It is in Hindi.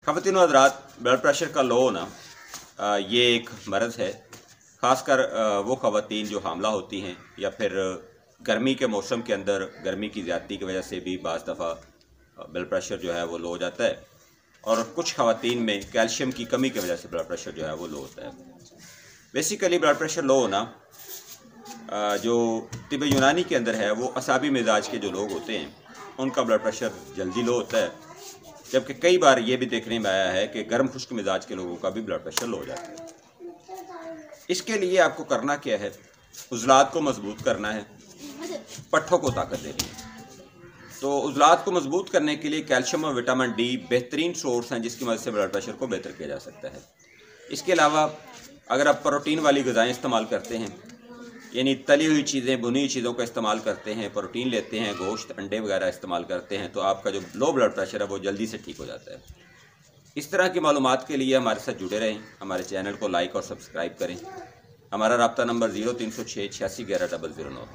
ख़वातीन व हज़रात, ब्लड प्रेशर का लो होना ये एक मर्ज़ है। ख़ासकर वो ख़वातीन जो हामला होती हैं या फिर गर्मी के मौसम के अंदर गर्मी की ज़्यादती की वजह से भी बाज़ दफ़ा ब्लड प्रेशर जो है वो लो हो जाता है, और कुछ ख़वातीन में कैल्शियम की कमी की वजह से ब्लड प्रेशर जो है वो लो होता है। बेसिकली ब्लड प्रेशर लो होना जो तिब यूनानी के अंदर है वो असाबी मिजाज के जो लोग होते हैं उनका ब्लड प्रेशर जल्दी लो होता है, जबकि कई बार ये भी देखने में आया है कि गर्म खुश्क मिजाज के लोगों का भी ब्लड प्रेशर लो हो जाता है। इसके लिए आपको करना क्या है, उज़लात को मजबूत करना है, पट्ठों को ताकत देनी है। तो उज़लात को मजबूत करने के लिए कैल्शियम और विटामिन डी बेहतरीन सोर्स हैं जिसकी मदद से ब्लड प्रेशर को बेहतर किया जा सकता है। इसके अलावा अगर आप प्रोटीन वाली ग़िज़ाएँ इस्तेमाल करते हैं, यानी तली हुई चीज़ें, भुनी हुई चीज़ों का इस्तेमाल करते हैं, प्रोटीन लेते हैं, गोश्त अंडे वगैरह इस्तेमाल करते हैं, तो आपका जो लो ब्लड प्रेशर है वो जल्दी से ठीक हो जाता है। इस तरह की मालूमात के लिए हमारे साथ जुड़े रहें, हमारे चैनल को लाइक और सब्सक्राइब करें। हमारा राब्ता नंबर 0306 86 11 009।